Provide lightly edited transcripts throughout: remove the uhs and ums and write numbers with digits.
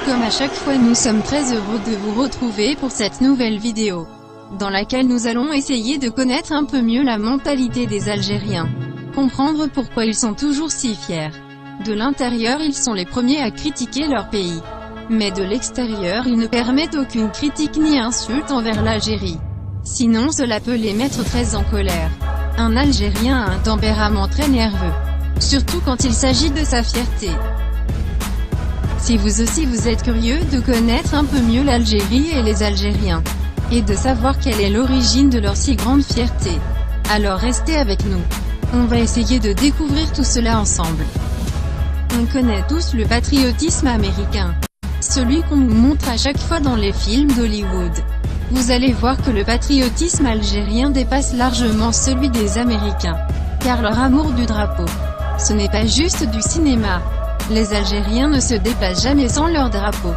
Comme à chaque fois, nous sommes très heureux de vous retrouver pour cette nouvelle vidéo, dans laquelle nous allons essayer de connaître un peu mieux la mentalité des Algériens. Comprendre pourquoi ils sont toujours si fiers. De l'intérieur, ils sont les premiers à critiquer leur pays. Mais de l'extérieur, ils ne permettent aucune critique ni insulte envers l'Algérie. Sinon cela peut les mettre très en colère. Un Algérien a un tempérament très nerveux. Surtout quand il s'agit de sa fierté. Si vous aussi vous êtes curieux de connaître un peu mieux l'Algérie et les Algériens, et de savoir quelle est l'origine de leur si grande fierté, alors restez avec nous. On va essayer de découvrir tout cela ensemble. On connaît tous le patriotisme américain. Celui qu'on nous montre à chaque fois dans les films d'Hollywood. Vous allez voir que le patriotisme algérien dépasse largement celui des Américains. Car leur amour du drapeau, ce n'est pas juste du cinéma. Les Algériens ne se déplacent jamais sans leur drapeau.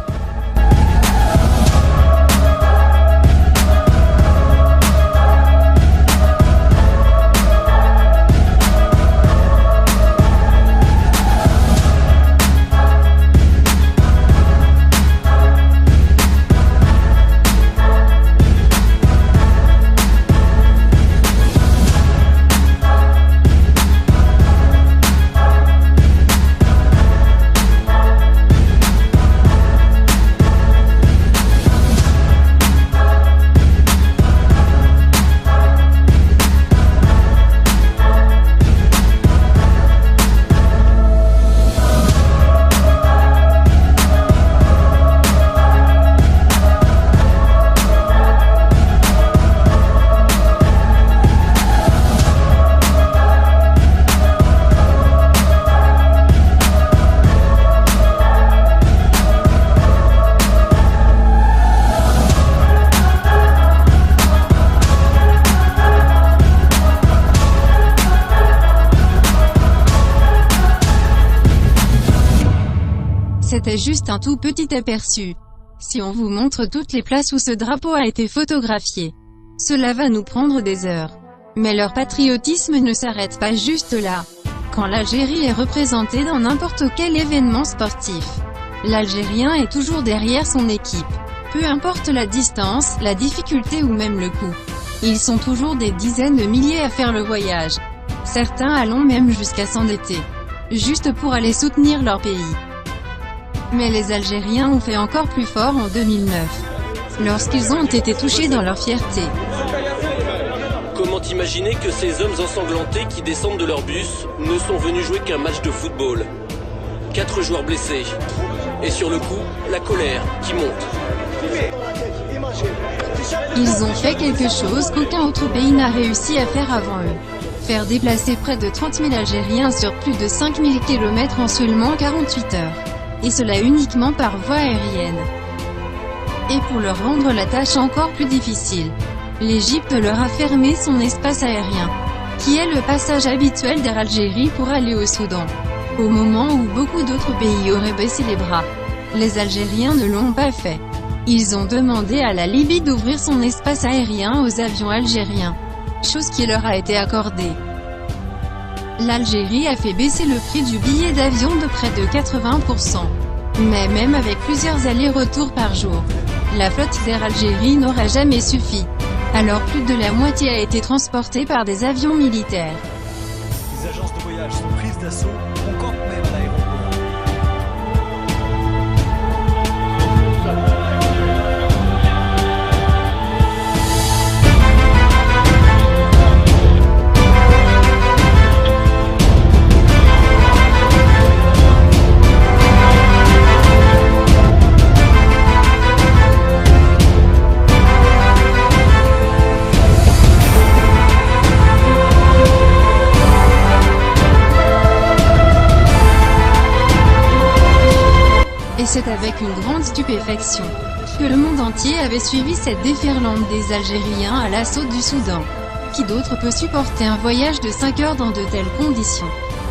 C'était juste un tout petit aperçu. Si on vous montre toutes les places où ce drapeau a été photographié, cela va nous prendre des heures. Mais leur patriotisme ne s'arrête pas juste là. Quand l'Algérie est représentée dans n'importe quel événement sportif, l'Algérien est toujours derrière son équipe. Peu importe la distance, la difficulté ou même le coût. Ils sont toujours des dizaines de milliers à faire le voyage. Certains allant même jusqu'à s'endetter, juste pour aller soutenir leur pays. Mais les Algériens ont fait encore plus fort en 2009, lorsqu'ils ont été touchés dans leur fierté. Comment imaginer que ces hommes ensanglantés qui descendent de leur bus ne sont venus jouer qu'un match de football? 4 joueurs blessés. Et sur le coup, la colère qui monte. Ils ont fait quelque chose qu'aucun autre pays n'a réussi à faire avant eux. Faire déplacer près de 30 000 Algériens sur plus de 5 000 km en seulement 48 heures. Et cela uniquement par voie aérienne. Et pour leur rendre la tâche encore plus difficile, l'Égypte leur a fermé son espace aérien, qui est le passage habituel d'Air Algérie pour aller au Soudan. Au moment où beaucoup d'autres pays auraient baissé les bras, les Algériens ne l'ont pas fait. Ils ont demandé à la Libye d'ouvrir son espace aérien aux avions algériens, chose qui leur a été accordée. L'Algérie a fait baisser le prix du billet d'avion de près de 80%. Mais même avec plusieurs allers-retours par jour, la flotte d'Air Algérie n'aura jamais suffi. Alors plus de la moitié a été transportée par des avions militaires. Les agences de voyage sont prises d'assaut, on campe même à l'aéroport. C'est avec une grande stupéfaction que le monde entier avait suivi cette déferlante des Algériens à l'assaut du Soudan. Qui d'autre peut supporter un voyage de 5 heures dans de telles conditions?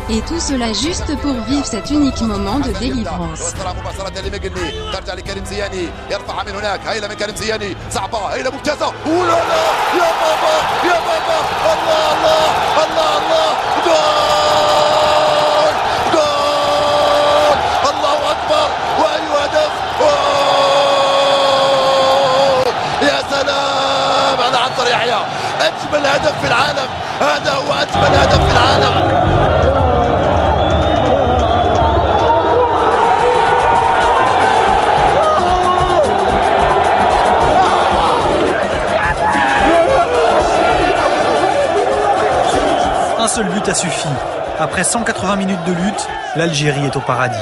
Et tout cela juste pour vivre cet unique moment de délivrance. أجمل هدف في العالم، هذا هو أجمل هدف في العالم. Un seul but a suffi. Après 180 minutes de lutte, l'Algérie est au paradis.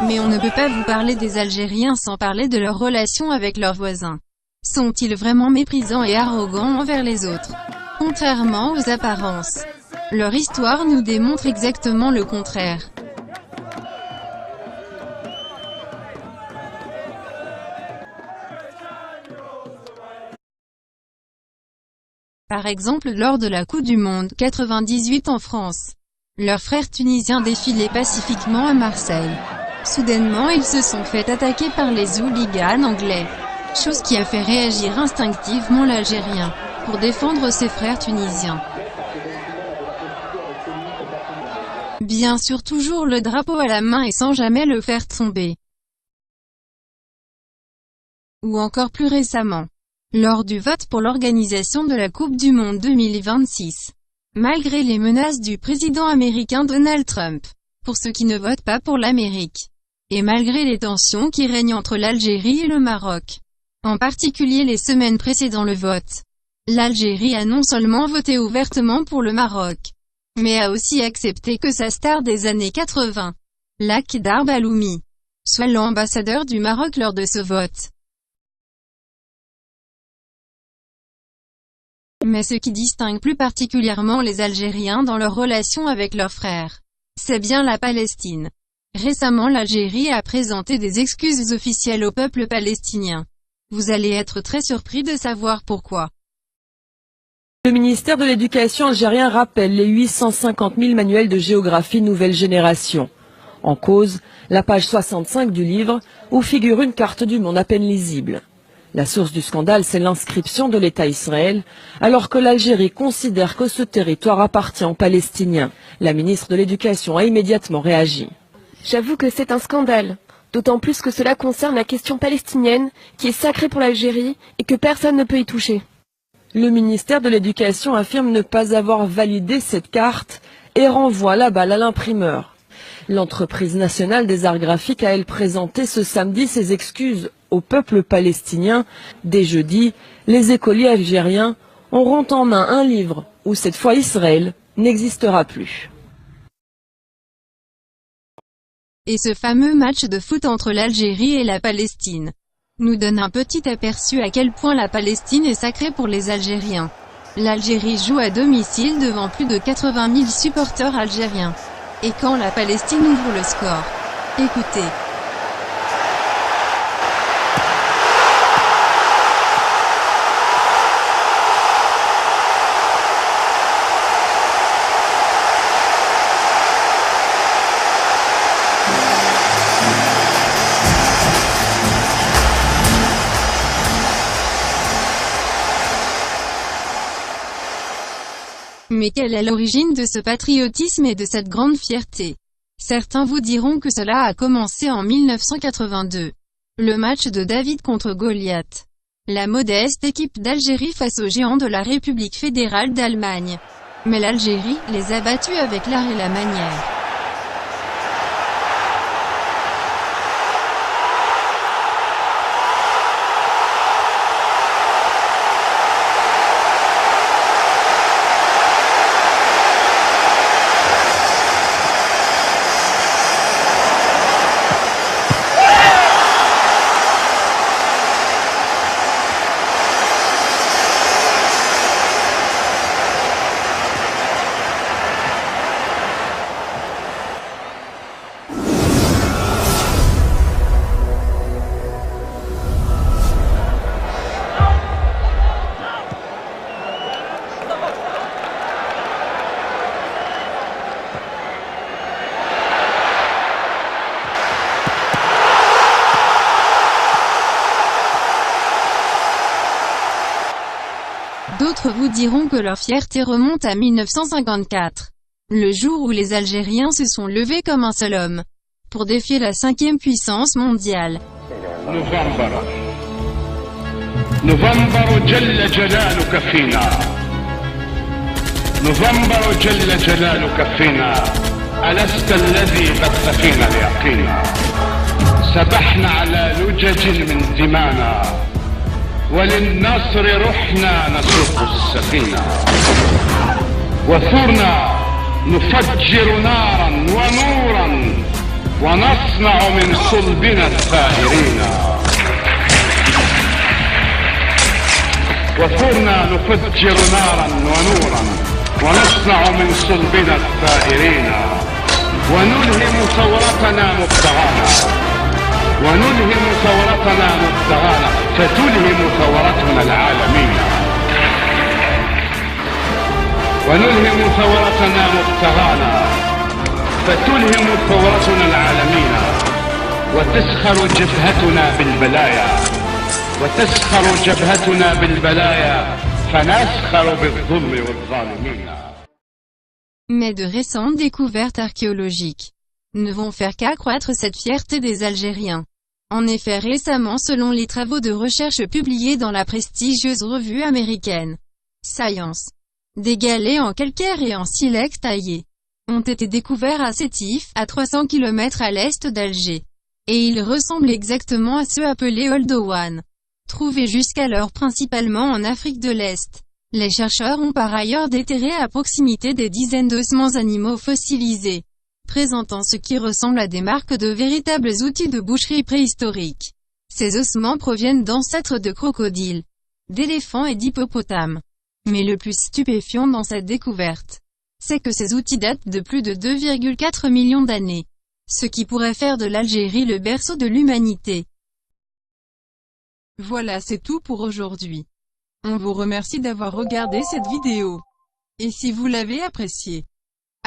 Mais on ne peut pas vous parler des Algériens sans parler de leur relation avec leurs voisins. Sont-ils vraiment méprisants et arrogants envers les autres? Contrairement aux apparences. Leur histoire nous démontre exactement le contraire. Par exemple lors de la Coupe du Monde 98 en France. Leurs frères tunisiens défilaient pacifiquement à Marseille. Soudainement ils se sont fait attaquer par les hooligans anglais. Chose qui a fait réagir instinctivement l'Algérien, pour défendre ses frères tunisiens. Bien sûr toujours le drapeau à la main et sans jamais le faire tomber. Ou encore plus récemment, lors du vote pour l'organisation de la Coupe du Monde 2026. Malgré les menaces du président américain Donald Trump, pour ceux qui ne votent pas pour l'Amérique. Et malgré les tensions qui règnent entre l'Algérie et le Maroc. En particulier les semaines précédant le vote. L'Algérie a non seulement voté ouvertement pour le Maroc, mais a aussi accepté que sa star des années 80, Lakhdar Baloumi, soit l'ambassadeur du Maroc lors de ce vote. Mais ce qui distingue plus particulièrement les Algériens dans leur relation avec leurs frères, c'est bien la Palestine. Récemment l'Algérie a présenté des excuses officielles au peuple palestinien. Vous allez être très surpris de savoir pourquoi. Le ministère de l'Éducation algérien rappelle les 850 000 manuels de géographie nouvelle génération. En cause, la page 65 du livre, où figure une carte du monde à peine lisible. La source du scandale, c'est l'inscription de l'État Israël, alors que l'Algérie considère que ce territoire appartient aux Palestiniens. La ministre de l'Éducation a immédiatement réagi. J'avoue que c'est un scandale, d'autant plus que cela concerne la question palestinienne, qui est sacrée pour l'Algérie, et que personne ne peut y toucher. Le ministère de l'Éducation affirme ne pas avoir validé cette carte et renvoie la balle à l'imprimeur. L'entreprise nationale des arts graphiques a elle présenté ce samedi ses excuses au peuple palestinien. Dès jeudi, les écoliers algériens auront en main un livre où cette fois Israël n'existera plus. Et ce fameux match de foot entre l'Algérie et la Palestine nous donne un petit aperçu à quel point la Palestine est sacrée pour les Algériens. L'Algérie joue à domicile devant plus de 80 000 supporters algériens. Et quand la Palestine ouvre le score, écoutez. Mais quelle est l'origine de ce patriotisme et de cette grande fierté? Certains vous diront que cela a commencé en 1982. Le match de David contre Goliath. La modeste équipe d'Algérie face aux géants de la République fédérale d'Allemagne. Mais l'Algérie les a battus avec l'art et la manière. D'autres vous diront que leur fierté remonte à 1954. Le jour où les Algériens se sont levés comme un seul homme. Pour défier la 5e puissance mondiale. نوفمبر جل جلالك فينا، نوفمبر جل جلالك فينا، ألست الذي بث فينا اليقين. سبحنا على لجج من دمانا، وللنصر رحنا نسوق السفينة. وثرنا نفجر نارا ونورا، ونصنع من صلبنا الثائرين. وثرنا نفجر نارا ونورا، ونصنع من صلبنا الثائرين. ونلهم ثورتنا مبتغانا، ونلهم ثورتنا مبتغانا، فتلهم ثورتنا العالمين. ونلهم ثورتنا مبتغانا، فتلهم ثورتنا العالمين. وتسخر جبهتنا بالبلايا، وتسخر جبهتنا بالبلايا، فنسخر بالظلم والظالمين. Mais de récentes découvertes archéologiques ne vont faire qu'accroître cette fierté des Algériens. En effet, récemment, selon les travaux de recherche publiés dans la prestigieuse revue américaine Science, des galets en calcaire et en silex taillé ont été découverts à Sétif, à 300 km à l'est d'Alger. Et ils ressemblent exactement à ceux appelés Oldowan, trouvés jusqu'alors principalement en Afrique de l'Est. Les chercheurs ont par ailleurs déterré à proximité des dizaines d'ossements animaux fossilisés, présentant ce qui ressemble à des marques de véritables outils de boucherie préhistoriques. Ces ossements proviennent d'ancêtres de crocodiles, d'éléphants et d'hippopotames. Mais le plus stupéfiant dans cette découverte, c'est que ces outils datent de plus de 2,4 millions d'années, ce qui pourrait faire de l'Algérie le berceau de l'humanité. Voilà, c'est tout pour aujourd'hui. On vous remercie d'avoir regardé cette vidéo. Et si vous l'avez appréciée,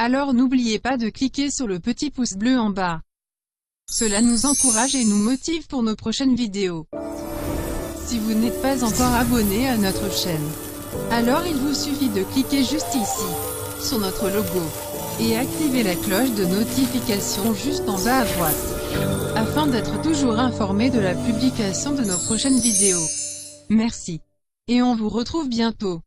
alors n'oubliez pas de cliquer sur le petit pouce bleu en bas. Cela nous encourage et nous motive pour nos prochaines vidéos. Si vous n'êtes pas encore abonné à notre chaîne, alors il vous suffit de cliquer juste ici, sur notre logo, et activer la cloche de notification juste en bas à droite, afin d'être toujours informé de la publication de nos prochaines vidéos. Merci. Et on vous retrouve bientôt.